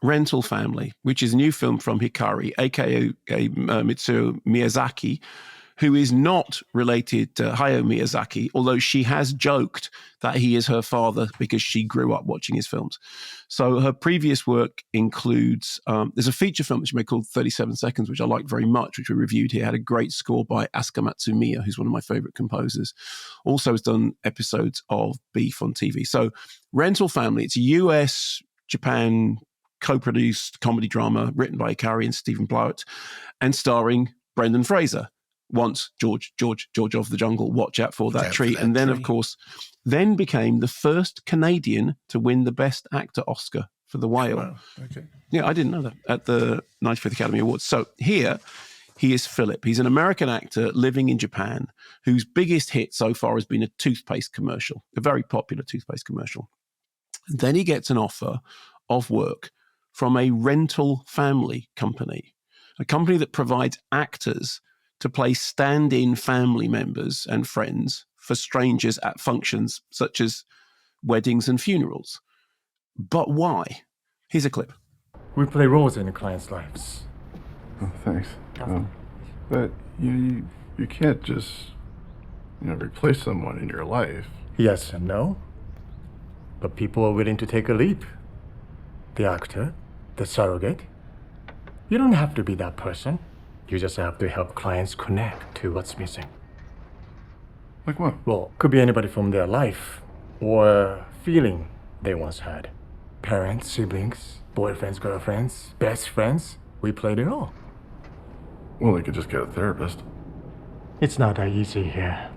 Rental Family, which is a new film from Hikari, aka Mitsuo Miyazaki, who is not related to Hayao Miyazaki, although she has joked that he is her father because she grew up watching his films. So her previous work includes, there's a feature film that she made called 37 Seconds, which I like very much, which we reviewed here, had a great score by Asuka Matsumiya, who's one of my favorite composers. Also has done episodes of Beef on TV. So Rental Family, it's a US-Japan co-produced comedy drama written by Hikari and Stephen Blowett and starring Brendan Fraser. Once George of the Jungle, watch out for that tree. And then, of course, then became the first Canadian to win the Best Actor Oscar for The Whale. Wow. Okay. Yeah, I didn't know that, at the 95th Academy Awards. So here, he is Philip. He's an American actor living in Japan whose biggest hit so far has been a toothpaste commercial, a very popular toothpaste commercial. And then he gets an offer of work from a rental family company, a company that provides actors to play stand-in family members and friends for strangers at functions such as weddings and funerals. But why? Here's a clip. We play roles in the clients' lives. Oh, thanks. But you can't just replace someone in your life. Yes and no. But people are willing to take a leap. The actor, the surrogate. You don't have to be that person. You just have to help clients connect to what's missing. Like what? Well, could be anybody from their life or feeling they once had. Parents, siblings, boyfriends, girlfriends, best friends. We played it all. Well, they could just get a therapist. It's not that easy here.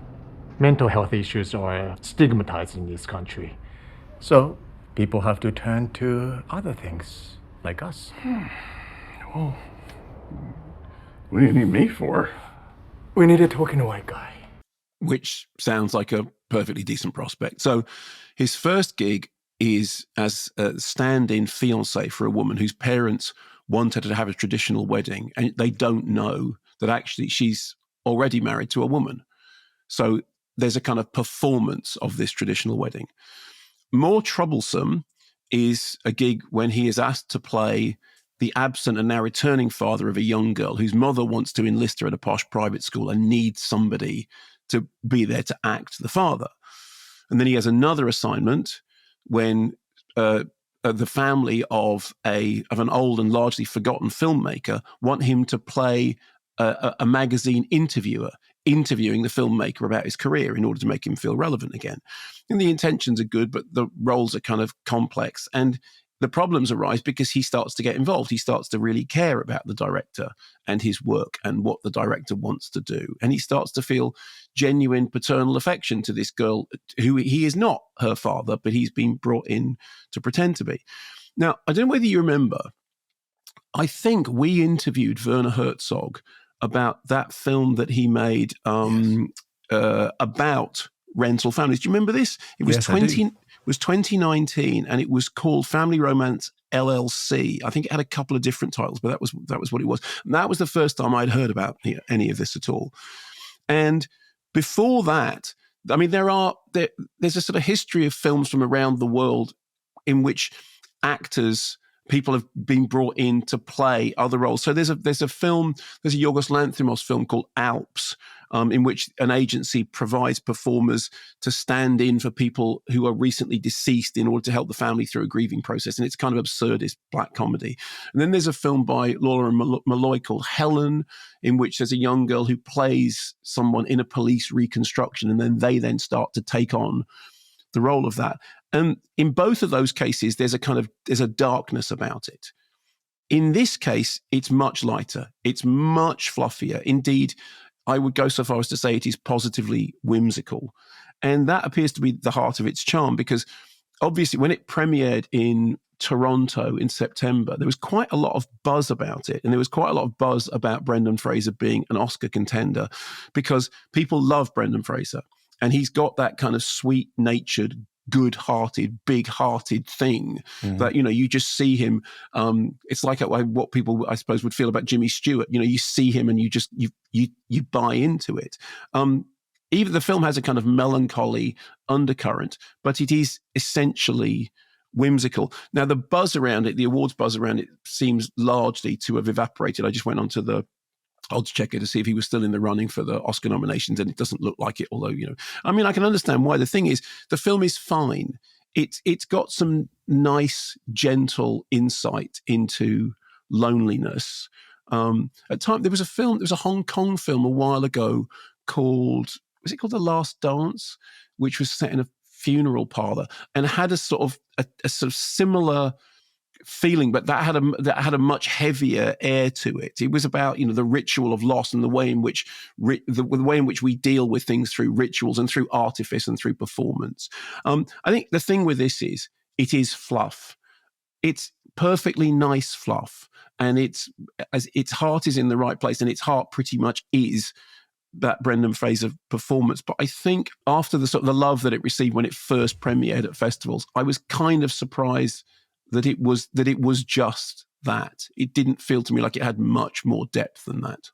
Mental health issues are stigmatized in this country. So people have to turn to other things, like us. Well, what do you need me for? We need a talking white guy. Which sounds like a perfectly decent prospect. So his first gig is as a stand-in fiancé for a woman whose parents wanted her to have a traditional wedding, and they don't know that actually she's already married to a woman. So there's a kind of performance of this traditional wedding. More troublesome is a gig when he is asked to play the absent and now returning father of a young girl whose mother wants to enlist her at a posh private school and needs somebody to be there to act the father. And then he has another assignment when the family of an old and largely forgotten filmmaker want him to play a magazine interviewer, interviewing the filmmaker about his career in order to make him feel relevant again. And the intentions are good, but the roles are kind of complex. And the problems arise because he starts to get involved. He starts to really care about the director and his work and what the director wants to do. And he starts to feel genuine paternal affection to this girl who he is not her father, but he's been brought in to pretend to be. Now, I don't know whether you remember, I think we interviewed Werner Herzog about that film that he made about rental families. Do you remember this? It was 2019, and it was called Family Romance LLC. I think it had a couple of different titles, but that was what it was. And that was the first time I'd heard about any of this at all. And before that, I mean, there's a sort of history of films from around the world in which people have been brought in to play other roles. So there's a Yorgos Lanthimos film called Alps, in which an agency provides performers to stand in for people who are recently deceased in order to help the family through a grieving process. And it's kind of absurdist black comedy. And then there's a film by Laura Malloy called Helen, in which there's a young girl who plays someone in a police reconstruction, and then they start to take on the role of that. And in both of those cases, there's a darkness about it. In this case, it's much lighter. It's much fluffier. Indeed, I would go so far as to say it is positively whimsical. And that appears to be the heart of its charm, because obviously when it premiered in Toronto in September, there was quite a lot of buzz about it. And there was quite a lot of buzz about Brendan Fraser being an Oscar contender, because people love Brendan Fraser. And he's got that kind of sweet-natured, good-hearted, big-hearted thing that, you just see him. It's like what people, I suppose, would feel about Jimmy Stewart. You see him and you buy into it. Even the film has a kind of melancholy undercurrent, but it is essentially whimsical. Now, the buzz around it, the awards buzz around it, seems largely to have evaporated. I just went onto the odds checker to see if he was still in the running for the Oscar nominations, and it doesn't look like it. Although, I mean, I can understand why. The thing is, the film is fine. It's got some nice, gentle insight into loneliness. At time, there was a Hong Kong film a while ago called The Last Dance, which was set in a funeral parlor and had a sort of a sort of similar feeling, but that had a much heavier air to it. It was about the ritual of loss and the way in which we deal with things through rituals and through artifice and through performance. I think the thing with this is it is fluff. It's perfectly nice fluff, and its heart is in the right place, and its heart pretty much is that Brendan Fraser performance. But I think after the sort of the love that it received when it first premiered at festivals, I was kind of surprised that it was just that. It didn't feel to me like it had much more depth than that.